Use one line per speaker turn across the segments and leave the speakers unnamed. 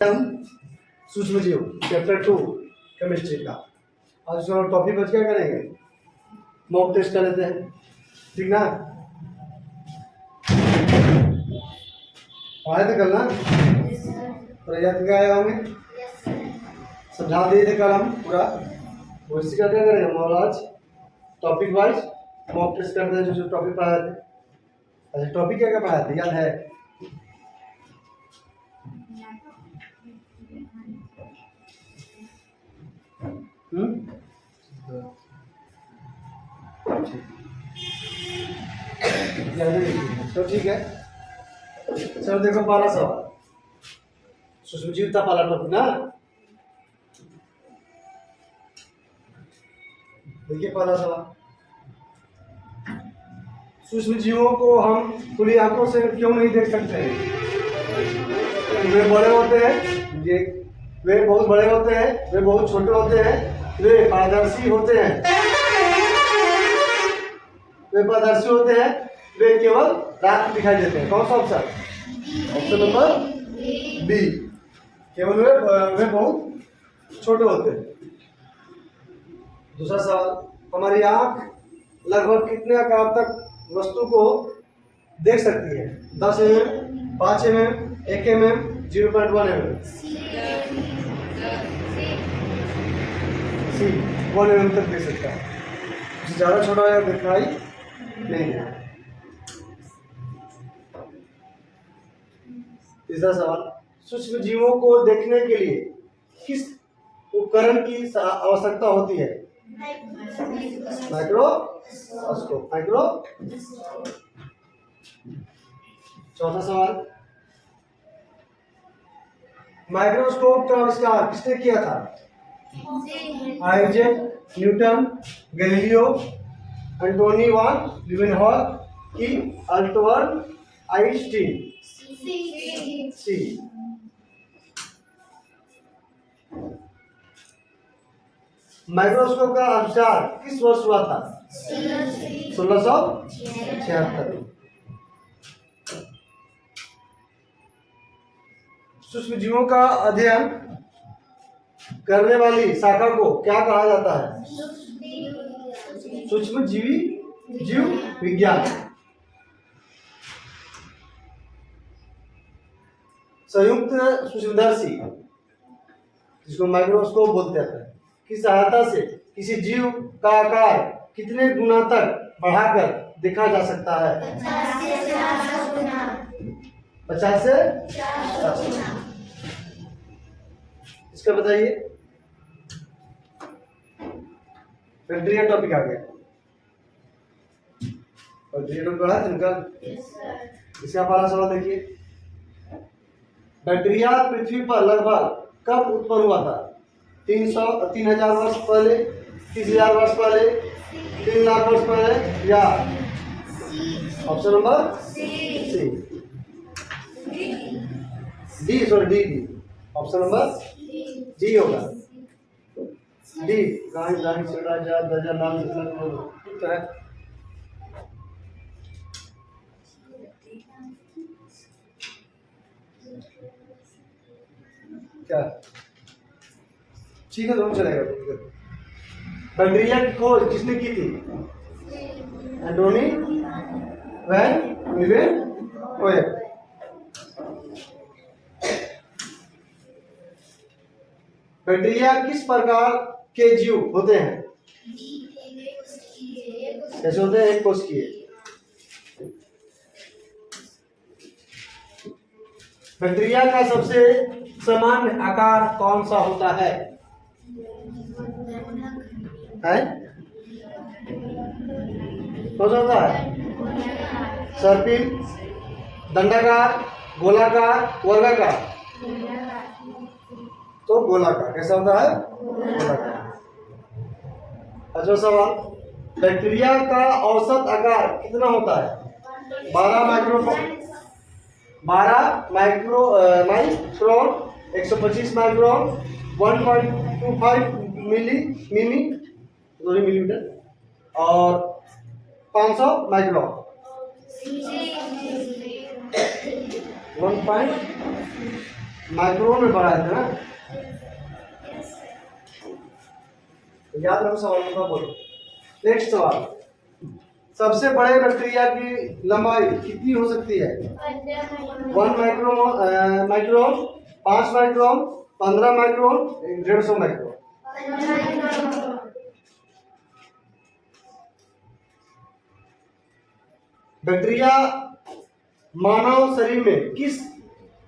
हम सूक्ष्म जीव चैप्टर 2 केमिस्ट्री का। आज उसका टॉपिक बच क्या करेंगे, मॉक टेस्ट कर लेते हैं, ठीक ना। पढ़ाए थे कल ना, प्रयास क्या आया हमें समझा दिए थे कल हम पूरा। वैसे क्या करेंगे हम आज टॉपिक वाइज मॉक टेस्ट करते हैं, जो टॉपिक पढ़ाए थे। अच्छा, टॉपिक क्या क्या पढ़ाए थे याद है? तो ठीक है सर, देखो पहला सवाल सूक्ष्म जीव था, पहला टॉपिक ना। देखिए पहला सवाल, सूक्ष्म जीवों को हम खुली आंखों से क्यों नहीं देख सकते हैं? वे बड़े होते हैं, वे बहुत बड़े होते हैं, वे बहुत छोटे होते हैं, वे पारदर्शी होते हैं, वे पारदर्शी होते हैं, वे केवल रात में दिखाई देते हैं। कौन सा ऑप्शन? ऑप्शन नंबर बी, केवल वे बहुत छोटे होते हैं। दूसरा सवाल, हमारी आंख लगभग कितने आकार तक वस्तु को देख सकती है? 10 mm, 5 mm, 1 mm, 0.1 mm। सी 1 mm तक देख सकता है, ज्यादा छोटा या दिखाई नहीं है। तीसरा सवाल, सूक्ष्म जीवों को देखने के लिए किस उपकरण की आवश्यकता होती है? माइक्रोस्कोप। चौथा सवाल, माइक्रोस्कोप का आविष्कार किसने किया था? आइजैक न्यूटन, गैलीलियो, एंटोनी वान ल्यूमेनहॉक की अल्बर्ट आइंस्टीन। सी। माइक्रोस्कोप का आविष्कार किस वर्ष हुआ था? 1676। सूक्ष्म जीवों का अध्ययन करने वाली शाखा को क्या कहा जाता है? सूक्ष्म जीव विज्ञान। संयुक्त सूक्ष्मदर्शी, जिसको माइक्रोस्कोप बोलते हैं, की सहायता से किसी जीव का आकार कितने गुना तक बढ़ाकर देखा जा सकता है? 50 से 50 गुना। इसका बताइए। बैक्टीरिया टॉपिक आ गया, बैक्टीरिया टॉपिक पढ़ा था। इसका पहला सवाल देखिए, बैक्टीरिया पृथ्वी पर लगभग कब उत्पन्न हुआ था? 3000 वर्ष पहले, 30,000 वर्ष पहले, 3 लाख वर्ष पहले, या option number C D, sorry D, option number D होगा। डी गाड़ी सेड़ा जा दर्जा नाम ठीक है। क्या ठीक है, दोनों चलेगा। बैक्टीरिया की खोज किसने की थी? एंटोनी वैन ल्यूमेनहॉक। बैक्टीरिया किस प्रकार के जीव होते हैं? कैसे होते हैं? एक कोशिकीय। बैक्टीरिया का सबसे सामान्य आकार कौन सा होता है? कौन सा होता है? सर्पिल, दंडाकार, गोलाकार, वर्गाकार। तो गोलाकार। कैसा होता है? गोलाकार। अच्छा सवाल, बैक्टीरिया का औसत आकार कितना होता है? 12 माइक्रोन, 125 माइक्रोन, 1.25 मिलीमीटर और 500 माइक्रोन। 1. माइक्रोन में बढ़ाए थे ना। याद रखो सवाल का बोलो। नेक्स्ट सवाल, सबसे बड़े बैक्टीरिया की लंबाई कितनी हो सकती है? 1 micron, 5 micron, 15 micron, 150 micron. Bacteria मानव शरीर में किस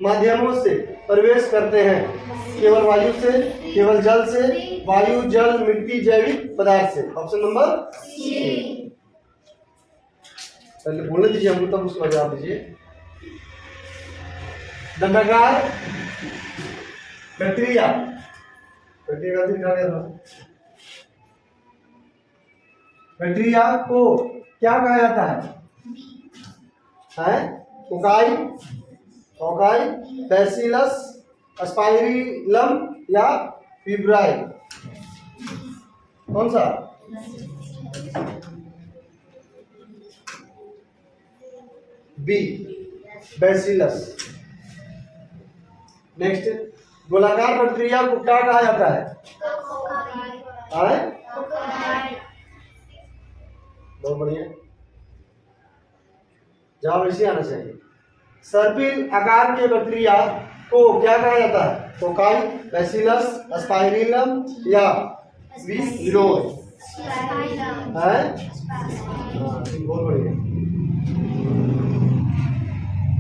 माध्यमों से प्रवेश करते हैं? केवल वायु से, केवल जल से, वायु, जल, मिट्टी, जैविक पदार्थ से। Option number C. पहले बोलने दीजिए हमको, तब उसका जवाब दीजिए। दंडाकार बैक्टीरिया, बैक्टीरिया को क्या कहा जाता है? कोकाई, कोकाई, बैसिलस, अस्पाइरिलम या विब्राई? कौन सा? B, bacillus. नेक्स्ट, गोलाकार बैक्टीरिया को क्या कहा जाता है? बहुत बढ़िया, जवाब इसी आना चाहिए। सर्पिल आकार के बैक्टीरिया को क्या कहा जाता है? कोकाई, बैसिलस, अस्पाइरिलम या विब्रियो? बहुत बढ़िया।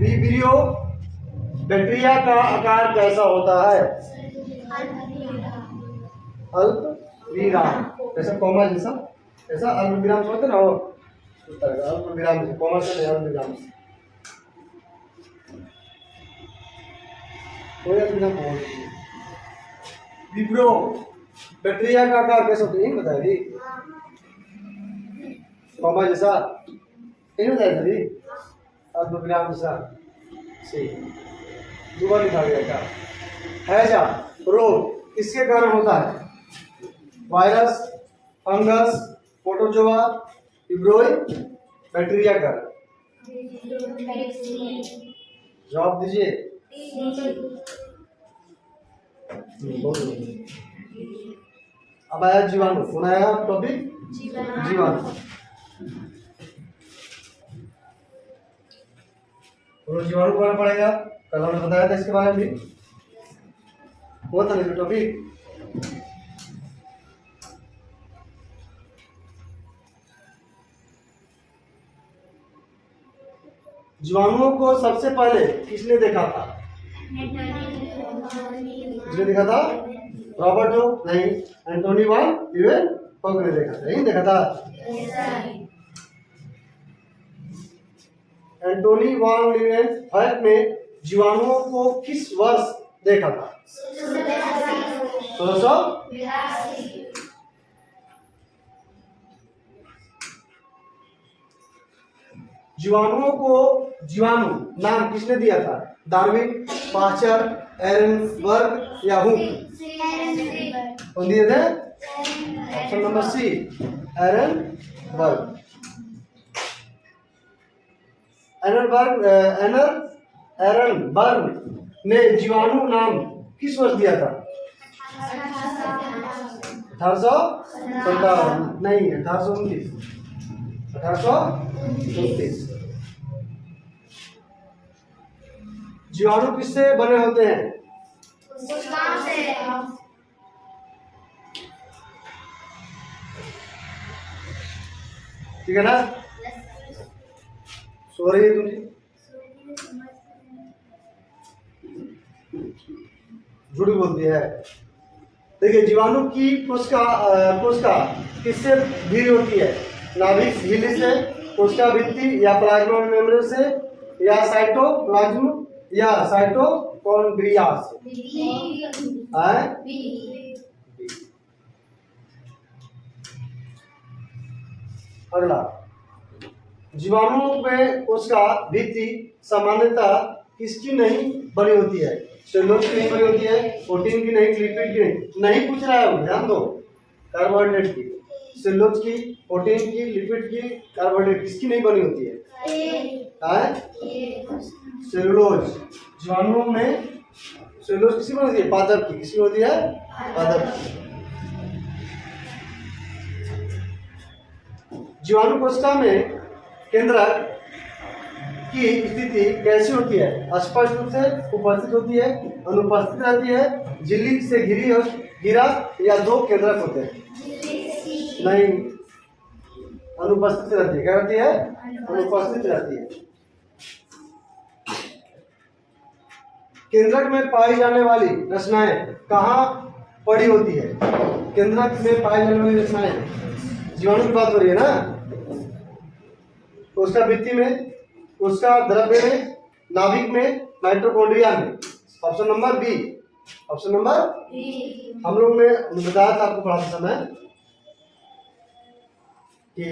विब्रियो बैक्टीरिया का आकार कैसा होता है? अल्पविराम, जैसा कॉमा जैसा, ऐसा अल्पविराम होता है ना, अल्पविराम से, कॉमा से नहीं, अल्पविराम से। विब्रियो बैक्टीरिया का आकार कैसा होता है? बताइए, कॉमा जैसा नहीं बताया सभी, अल्पविराम जैसा। सही, दोबारा लिखा गया था। हैजा रोग किसके कारण होता है? Virus, fungus, protozoa, vibrio, bacteria का? जवाब दीजिए। अब आया जीवाणु, कौन आया टॉपिक? जीवाणु। जीवाणु पढ़ना पड़ेगा, कल हमने बताया था इसके बारे में भी, वो था ना टॉपिक। जीवाणुओं को सबसे पहले किसने देखा था? किसने देखा था? रॉबर्ट जो नहीं, एंटोनी वान लीवेनहॉक ने देखा था। नहीं देखा था? एंटोनी वान लीवेनहॉक ने जीवाणुओं को किस वर्ष देखा था? 1682। जीवाणुओं को जीवाणु नाम किसने दिया था? डार्विन, पाश्चर, एरनबर्ग या हुक? कौन दिए थे? ऑप्शन नंबर सी, एरनबर्ग। एरनबर्ग ने जीवाणु नाम किस वर्ष दिया था? 1857 नहीं, 1829। 1829। जीवाणु किससे बने होते हैं? ठीक है ना? सो रही है तुझे, झूठी बोलती है। देखिए, जीवाणु की कोशिका किससे भरी होती है? नाभिक झिल्ली से, कोशिका भित्ति या प्लाज्मा मेम्ब्रेन से, या साइटोप्लाज्म या साइटोकॉन्ड्रिया से? अगला, जीवाणुओं में कोशिका भित्ति सामान्यतः किसकी नहीं बनी होती है? सेलुलोज की नहीं बनी होती है, प्रोटीन की नहीं, लिपिड की नहीं पूछ रहा है, ध्यान दो। कार्बोहाइड्रेट की, सेलुलोज की, प्रोटीन की, लिपिड की, कार्बोहाइड्रेट किसकी नहीं बनी होती है? सेलुलोज। जीवाणुओं में सेलुलोज किसी में होती है? पादप की। किसी में होती है? पादप की। जीवाणु कोशिका में केंद्रक की स्थिति कैसी होती है? स्पष्ट रूप से उपस्थित होती है, अनुपस्थित रहती है, झिल्ली से घिरा या दो केंद्रक होते हैं? नहीं, अनुपस्थित रहती है। क्या रहती है? अनुपस्थित रहती है। केंद्रक में पाई जाने वाली रचनाएं कहाँ पड़ी होती है? केंद्रक में पाई जाने वाली रचनाएं, जीवाणु की बात हो रही है ना, उसका भित्ति में, उसका द्रव्य में, नाभिक में, माइटोकॉन्ड्रिया में। Option number B. Option number हम लोग ने बताया था आपको पढ़ाते समय कि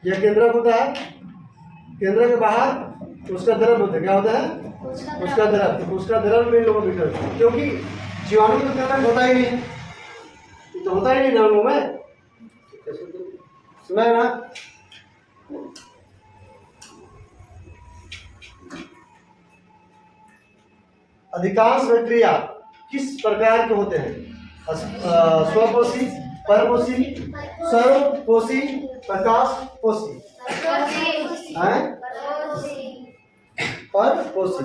यह केंद्रक होता है, केंद्र के बाहर उसका द्रव होता है। क्या होता है? उसका द्रव। तो उसका द्रव में लोगों में, क्योंकि जीवाणु में केंद्रक होता ही नहीं है, तो होता ही नहीं जीवाणु में। सुना है ना? अधिकांश बैक्टीरिया किस प्रकार के होते हैं? स्वपोषी, परपोषी, सर्वपोषी, प्रकाशपोषी। परपोषी।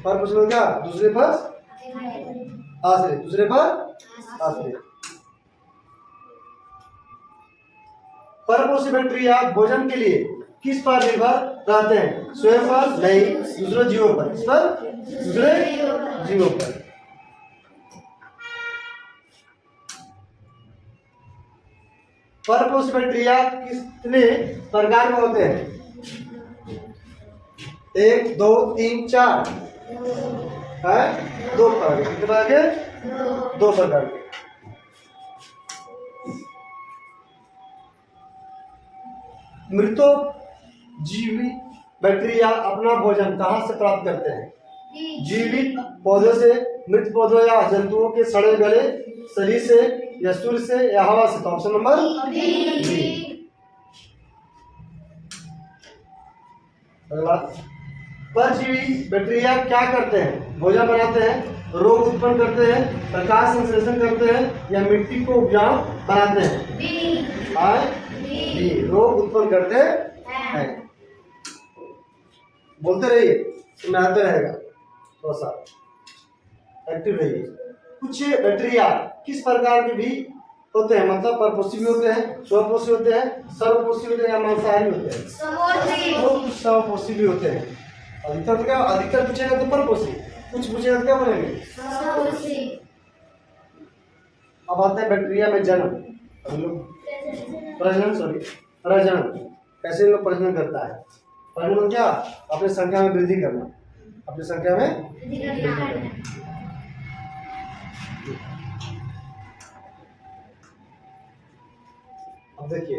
परपोषी में क्या? दूसरे पर आश्रित, दूसरे पर आश्रित। परपोषी बैक्टीरिया भोजन के लिए किस पर निर्भर रहते हैं? स्वयं पर? नहीं, दूसरे जीवों पर। किस पर? दूसरे जीवों पर। परपोषी बैक्टीरिया कितने प्रकार के होते हैं? 1, 2, 3, 4 है? 2 प्रकार के। कितने प्रकार के? 2 प्रकार के। मृतो जीवी बैक्टीरिया अपना भोजन कहाँ से प्राप्त करते हैं? जीवित पौधों से, मृत पौधों या जंतुओं के सड़े गले शरीर से, या सूर्य से, या हवा से। तो ऑप्शन नंबर बी। अगला, परजीवी बैक्टीरिया क्या करते हैं? भोजन बनाते हैं, रोग उत्पन्न करते हैं, प्रकाश संश्लेषण करते हैं, या मिट्टी को उपजाऊ बनाते हैं? बी। रोग उत्पन्न करते हैं। बोलते रहिए, सुनाते रहेगा, थोड़ा सा एक्टिव रहिए। कुछ बैक्टीरिया किस प्रकार के भी होते हैं? मतलब परपोषी भी होते हैं, स्वपोषी होते हैं, सर्वपोषी होते हैं, या मांसाहारी होते हैं? वो कुछ सर्वपोषी भी होते हैं। अधिकतर पूछेगा तो परपोषी, कुछ पूछेगा तो क्या बोलेंगे? अब आते हैं बैक्टीरिया में जन्म, प्रजनन। कैसे लोग प्रजनन करता है? प्रजनन क्या? अपनी संख्या में वृद्धि करना, अपनी संख्या में वृद्धि करना। अब देखिए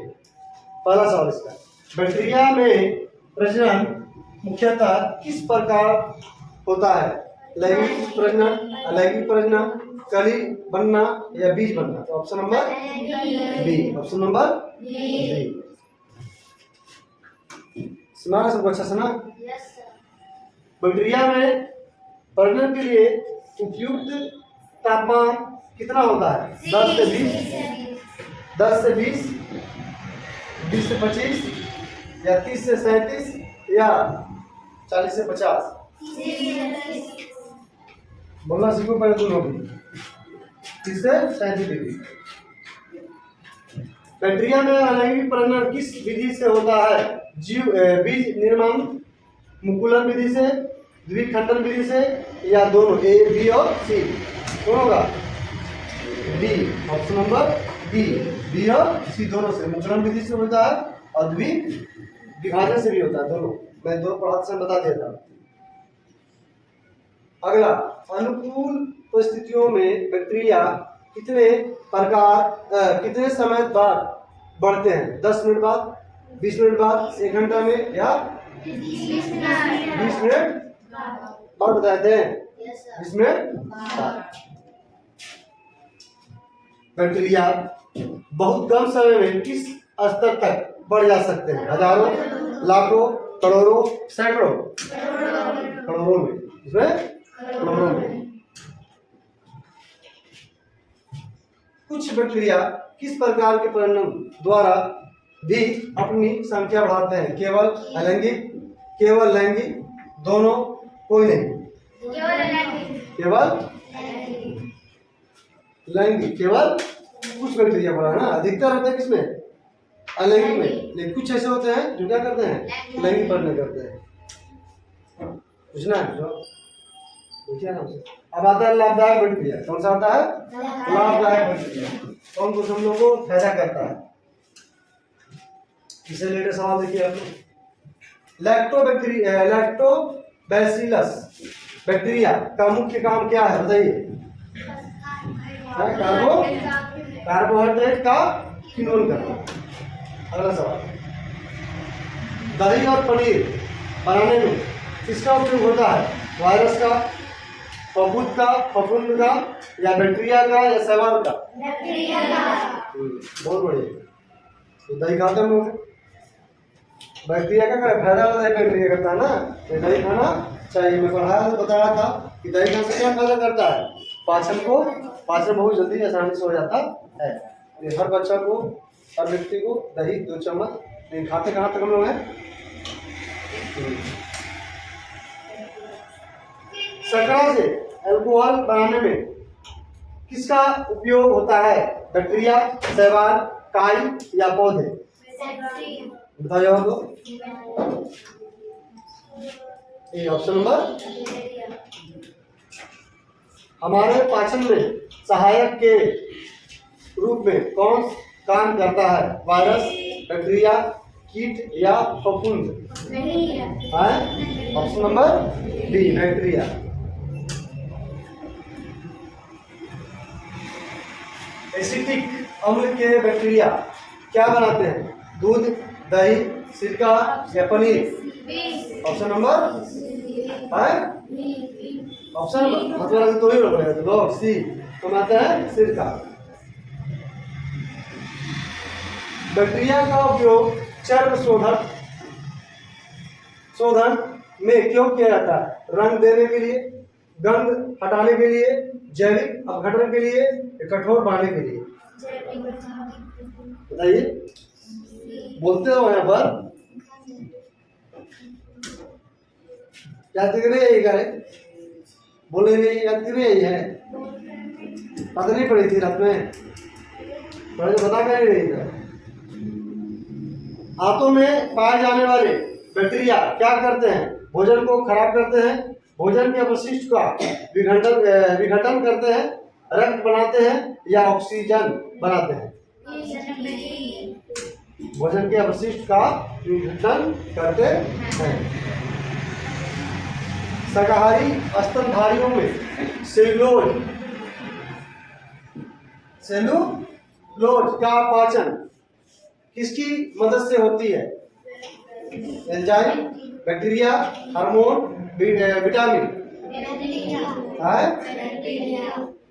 पहला सवाल इसका, बैक्टीरिया में प्रजनन मुख्यतः किस प्रकार होता है? लैंगिक प्रजनन, अलैंगिक प्रजनन, कली बनना, या बीज बनना? तो option number B. Option number B. सुना सबको? अच्छा सुना? बैक्टीरिया में प्रजनन के लिए उपयुक्त तापमान कितना होता है? 10 से 20, 10 से 20, 20 से 25, या 30 से 37, या 40 से 50? बोलना सीखो पहले तुम लोग। 30 से 37 डिग्री। बैक्टीरिया में अलैंगिक प्रजनन किस विधि से होता है? बीज निर्माण, मुकुलन विधि से, द्विखंडन विधि से, या दोनों? ए, बी और सी। कौन होगा? D. Option number B. B और सी दोनों से। मुकुलन विधि से होता है और विभाजन से भी होता है, दोनों। मैं दोनों पढ़ाते समय बता दिया था। अगला, अनुकूल परिस्थितियों में बैक्टीरिया कितने समय बाद बढ़ते हैं? 10 मिनट बाद, 20 मिनट बाद, 1 घंटा में, या 20 मिनट बाद? बताते हैं 20 मिनट बाद। बैक्टीरिया बहुत कम समय में किस स्तर तक बढ़ जा सकते हैं? हजारों, लाखों, करोड़ों, सैकड़ों? करोड़ों में। इसमें करोड़ों में। कुछ बैक्टीरिया किस प्रकार के परिणाम द्वारा भी अपनी संख्या बढ़ाते हैं? केवल अलैंगिक, केवल लैंगिक, दोनों, कोई नहीं? केवल लैंगिक। केवल कुछ बैक्टीरिया बोला है ना, अधिकतर होते हैं किसमें? अलैंगिक में। लेकिन कुछ ऐसे होते हैं जो क्या करते हैं? लैंगिक परिणय करते हैं। पूछना है जो पूछिए ना हमसे। अब आता है लाभदायक बैक्टीरिया। कौन सा आता है? लाभदायक बैक्टीरिया। कौन कुछ हम लोग को फायदा करता है? इसे रिलेटेड सवाल देखिए आप लोग। लैक्टोबैसिलस बैक्टीरिया का मुख्य काम क्या है बताइए? कार्बोहाइड्रेट का किण्वन करना। अगला सवाल, दही और पनीर बनाने में किसका उपयोग होता है? वायरस का, फफूंद का, या बैक्टीरिया का, या शैवाल का? बैक्टीरिया का। बहुत बढ़िया। तो दही खाते हम लोग, बैक्टीरिया का फायदा होता है, बैक्टीरिया करता है ना, तो दही खाना चाहिए। मैं पढ़ाया तो बता रहा था कि दही खाने से क्या फायदा करता है? पाचन बहुत जल्दी आसानी से हो जाता है। हर बच्चा को, हर व्यक्ति को दही 2 चम्मच, लेकिन खाते कहाँ तक हम लोग हैं? शर्करा से अल्कोहल बनाने में किसका उपयोग होता है? बैक्टीरिया, शैवाल, काई, या पौधे? बताओ जवाब दो। ये ऑप्शन नंबर। हमारे पाचन में सहायक के रूप में कौन काम करता है? वायरस, बैक्टीरिया, कीट, या फफूंद? Option number D, bacteria. Acetic अम्ल के बैक्टीरिया क्या बनाते हैं? दूध, दही, सिरका, या paneer? Option number option number तो ही लोग सी बनाते हैं सिरका। बैक्टीरिया का उपयोग चर्म शोधन में क्यों किया जाता है? रंग देने के लिए, गंध हटाने के लिए, जैविक अपघटन के लिए, कठोर बनाने के लिए? बताइए, बोलते हो यहाँ पर याद कर रहे यही करे, बोले नहीं याद कर रहे यही है। पता नहीं पड़ी थी रात में, बता कर नहीं था। हाथों में पाए जाने वाले बैक्टीरिया क्या करते हैं? भोजन को खराब करते हैं, भोजन के अपशिष्ट का विघटन करते हैं, रक्त बनाते हैं, या ऑक्सीजन बनाते हैं? भोजन के अपशिष्ट का विघटन करते हैं। शाकाहारी स्तनधारियों में सेलुलोज का पाचन किसकी मदद से होती है? Enzyme, bacteria, hormone, vitamin?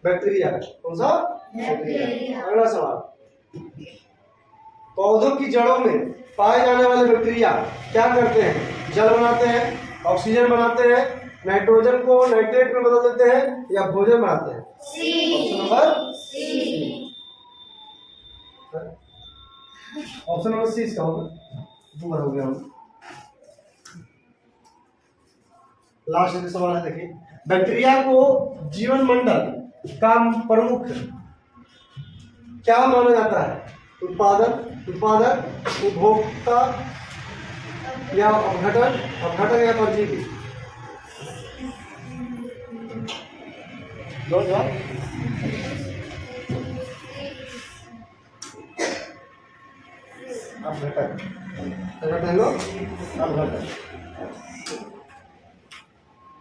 Bacteria. कौन सा? बैक्टीरिया। अगला सवाल, पौधों की जड़ों में पाए जाने वाले बैक्टीरिया क्या करते हैं? जल बनाते हैं, ऑक्सीजन बनाते हैं, नाइट्रोजन को नाइट्रेट में बदल देते हैं, या भोजन बनाते हैं? Option number C. Option number C इसका होगा। 2 बार हो गया। हम लास्ट सवाल है, देखिए, बैक्टीरिया को जीवन मंडल का प्रमुख क्या माना जाता है? उत्पादक, उपभोक्ता, या अपघटन, या परजीवी? दो जवाब। अपघटन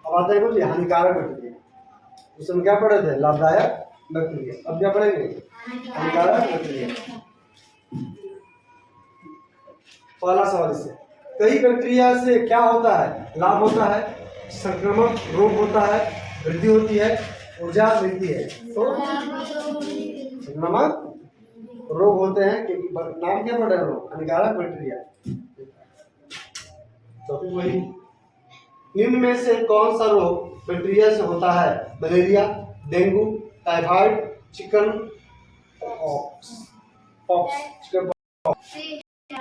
अब आता है कुछ हानिकारक बैक्टीरिया। उसमें क्या पढ़े थे? लाभदायक बैक्टीरिया। अब क्या पढ़ेंगे? हानिकारक बैक्टीरिया। पहला सवाल इससे, कई बैक्टीरिया से क्या होता है? लाभ होता है, संक्रमण रोग होता है, वृद्धि होती है, ऊर्जा मिलती है। तो संक्रमण रोग होते हैं, क्योंकि नाम क्या पढ़ रहे हैं लोग? हानिकारक बैक्टीरिया। टॉपिक वही। निम्न में से कौन सा रोग बैक्टीरिया से होता है? Malaria, dengue, typhoid, chicken pox, chicken pox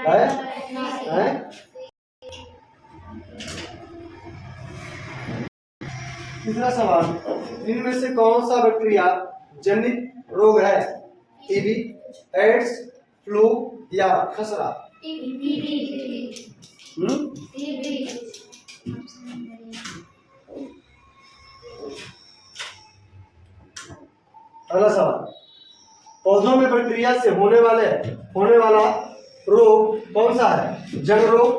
है? तीसरा सवाल, इनमें से कौन सा बैक्टीरिया जनित रोग है? टीबी, एड्स, फ्लू या खसरा? अगला सवाल, पौधों में बैक्टीरिया से होने वाला रोग कौन सा है? जंग रोग,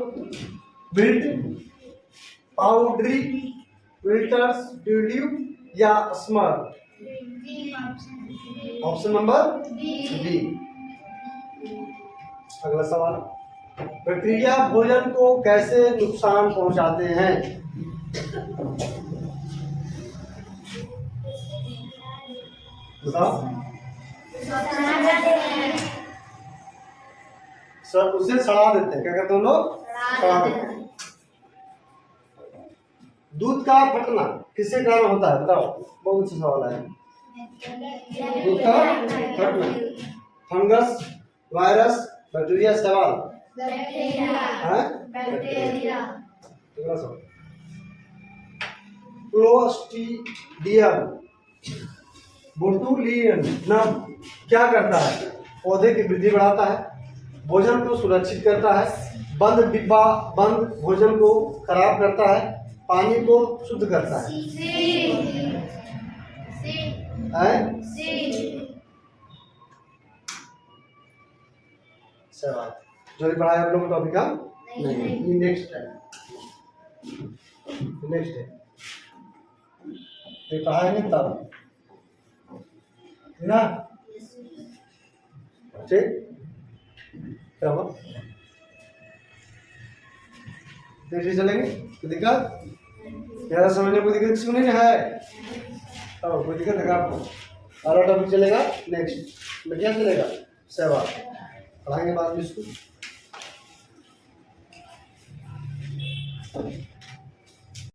विल्ट, पाउडरी विल्टर्स ड्यूड्यू या स्मर? Option number B. अगला सवाल, बैक्टीरिया भोजन को कैसे नुकसान पहुंचाते हैं? बताओ। सर उसे सड़ा देते हैं। क्या कहते हैं लोग? सड़ा देते हैं। दूध का फटना किसके कारण होता है? बताओ, बहुत अच्छा सवाल है। दूध का फटना, फंगस, वायरस, बैक्टीरिया? सवाल क्लोस्ट्रीडियम बोटुलिनम क्या करता है? पौधे की वृद्धि बढ़ाता है, भोजन को सुरक्षित करता है, बंद डिब्बा बंद भोजन को खराब करता है, पानी को शुद्ध करता है? सवाल जो भी पढ़ाया आप लोग को टॉपिक का नहीं, नेक्स्ट है। ये पढ़ाया नहीं तब ना, ठीक? चलो देखिए, चलेंगे? कोई दिक्कत? ज़्यादा समझने कोई दिक्कत किसी को नहीं है? कोई दिक्कत है आपको? अगला टॉपिक चलेगा नेक्स्ट में, क्या चलेगा? सेवा पढ़ाएंगे बाद में इसको।